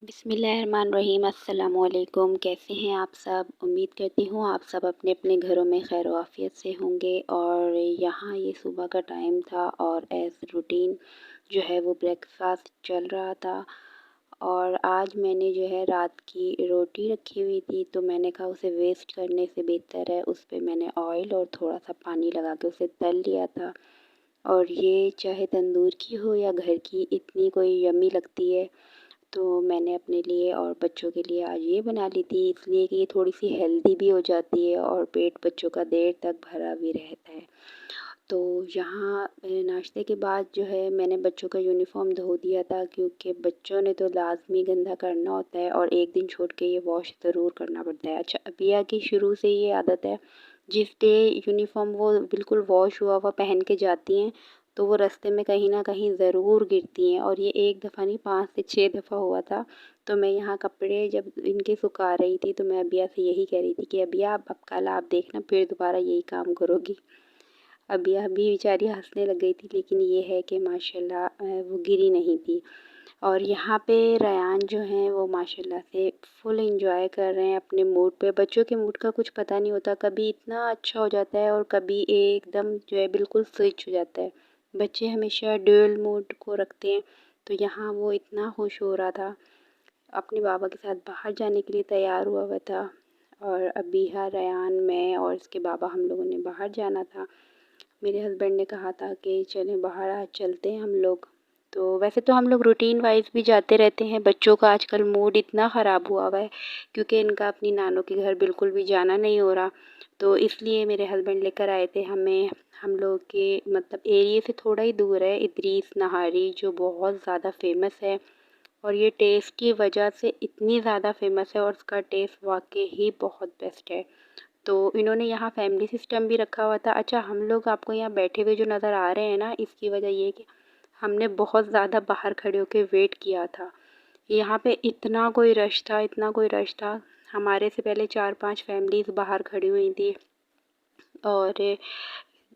बिस्मिल्लाहिर्रहमानिर्रहीम। अस्सलाम वालेकुम। कैसे हैं आप सब? उम्मीद करती हूँ आप सब अपने अपने घरों में खैर आफियत से होंगे। और यहाँ ये सुबह का टाइम था और एज़ रूटीन जो है वो ब्रेकफास्ट चल रहा था। और आज मैंने जो है रात की रोटी रखी हुई थी, तो मैंने कहा उसे वेस्ट करने से बेहतर है उस पे मैंने ऑयल और थोड़ा सा पानी लगा के उसे तल लिया था। और ये चाहे तंदूर की हो या घर की, इतनी कोई यम्मी लगती है। तो मैंने अपने लिए और बच्चों के लिए आज ये बना ली थी, इसलिए कि ये थोड़ी-सी हेल्दी भी हो जाती है और पेट बच्चों का देर तक भरा भी रहता है। तो यहाँ नाश्ते के बाद जो है मैंने बच्चों का यूनिफ़ॉर्म धो दिया था, क्योंकि बच्चों ने तो लाज़मी गंदा करना होता है और एक दिन छोड़ के ये वॉश ज़रूर करना पड़ता है। अच्छा, अबिया की शुरू से ये आदत है, जिस डे यूनिफ़ॉर्म वो बिल्कुल वॉश हुआ हुआ पहन के जाती हैं, तो वो रास्ते में कहीं न कहीं ज़रूर गिरती हैं। और ये एक दफ़ा नहीं, 5 से 6 दफ़ा हुआ था। तो मैं यहाँ कपड़े जब इनके सुखा रही थी, तो मैं अबिया से यही कह रही थी कि अबिया अब कल आप देखना फिर दोबारा यही काम करोगी। अबिया भी बेचारी हँसने लग गई थी, लेकिन ये है कि माशाल्लाह वो गिरी नहीं थी। और यहाँ पे रयान जो हैं वो माशाल्लाह से फुल एंजॉय कर रहे हैं अपने मूड पे। बच्चों के मूड का कुछ पता नहीं होता, कभी इतना अच्छा हो जाता है और कभी एकदम जो है बिल्कुल स्विच हो जाता है। बच्चे हमेशा ड्यूअल मूड को रखते हैं, तो यहाँ वो इतना खुश हो रहा था, अपने बाबा के साथ बाहर जाने के लिए तैयार हुआ हुआ था। और अबीहा, रयान, मैं और इसके बाबा, हम लोगों ने बाहर जाना था। मेरे हस्बैंड ने कहा था कि चलें बाहर, आज चलते हैं हम लोग। तो वैसे तो हम लोग रूटीन वाइज भी जाते रहते हैं। बच्चों का आजकल मूड इतना ख़राब हुआ हुआ है, क्योंकि इनका अपनी नानों के घर बिल्कुल भी जाना नहीं हो रहा। तो इसलिए मेरे हस्बैंड लेकर आए थे हमें, हम लोग के मतलब एरिया से थोड़ा ही दूर है, इदरीस नहारी, जो बहुत ज़्यादा फेमस है। और ये टेस्ट की वजह से इतनी ज़्यादा फेमस है और उसका टेस्ट वाकई ही बहुत बेस्ट है। तो इन्होंने यहाँ फैमिली सिस्टम भी रखा हुआ था। अच्छा, हम लोग आपको यहाँ बैठे हुए जो नज़र आ रहे हैं ना, इसकी वजह ये है कि हमने बहुत ज़्यादा बाहर खड़े होकर वेट किया था। यहाँ पे इतना कोई रश था, इतना कोई रश था। हमारे से पहले 4-5 फैमिलीज़ बाहर खड़ी हुई थी और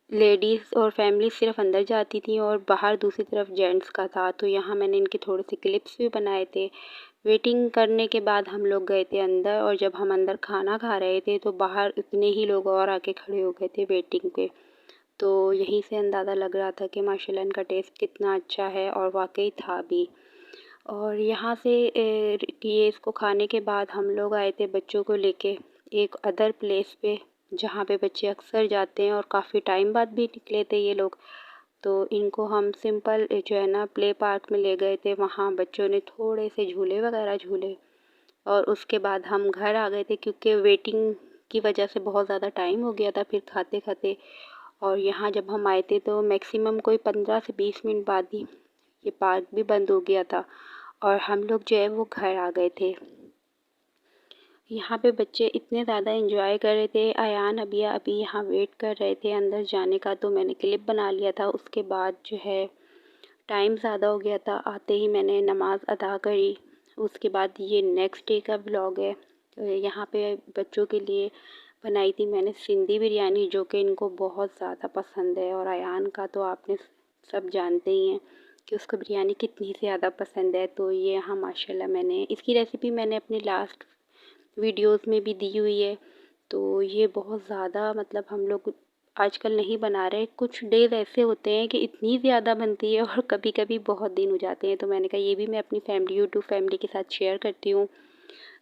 लेडीज़ और फैमिली सिर्फ अंदर जाती थी और बाहर दूसरी तरफ जेंट्स का था। तो यहाँ मैंने इनके थोड़े से क्लिप्स भी बनाए थे। वेटिंग करने के बाद हम लोग गए थे अंदर, और जब हम अंदर खाना खा रहे थे तो बाहर इतने ही लोग और आके खड़े हो गए थे वेटिंग पे। तो यहीं से अंदाज़ा लग रहा था कि माशाल्लाह इनका टेस्ट कितना अच्छा है, और वाकई था भी। और यहाँ से ये इसको खाने के बाद हम लोग आए थे बच्चों को लेके एक अदर प्लेस पे, जहाँ पे बच्चे अक्सर जाते हैं और काफ़ी टाइम बाद भी निकले थे ये लोग। तो इनको हम सिंपल जो है ना प्ले पार्क में ले गए थे। वहाँ बच्चों ने थोड़े से झूले वगैरह झूले, और उसके बाद हम घर आ गए थे, क्योंकि वेटिंग की वजह से बहुत ज़्यादा टाइम हो गया था फिर खाते खाते। और यहाँ जब हम आए थे तो मैक्सिमम कोई 15 से 20 मिनट बाद ही ये पार्क भी बंद हो गया था और हम लोग जो है वो घर आ गए थे। यहाँ पे बच्चे इतने ज़्यादा एंजॉय कर रहे थे। अयान, अबिया अभी यहाँ वेट कर रहे थे अंदर जाने का, तो मैंने क्लिप बना लिया था। उसके बाद जो है टाइम ज़्यादा हो गया था, आते ही मैंने नमाज़ अदा करी। उसके बाद ये नेक्स्ट डे का व्लॉग है। तो यहाँ पे बच्चों के लिए बनाई थी मैंने सिंधी बिरयानी, जो कि इनको बहुत ज़्यादा पसंद है। और अयान का तो आपने सब जानते ही हैं कि उसको बिरयानी कितनी ज़्यादा पसंद है। तो ये यहाँ माशाल्लाह मैंने इसकी रेसिपी मैंने अपनी लास्ट वीडियोस में भी दी हुई है। तो ये बहुत ज़्यादा मतलब हम लोग आजकल नहीं बना रहे। कुछ डेज़ ऐसे होते हैं कि इतनी ज़्यादा बनती है और कभी-कभी बहुत दिन हो जाते हैं। तो मैंने कहा ये भी मैं अपनी फैमिली, यूट्यूब फैमिली के साथ शेयर करती हूँ।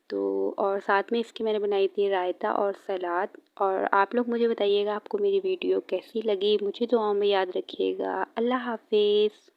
तो और साथ में इसकी मैंने बनाई थी रायता और सलाद। और आप लोग मुझे बताइएगा आपको मेरी वीडियो कैसी लगी। मुझे दुआओं में याद रखिएगा। अल्लाह हाफ़िज़।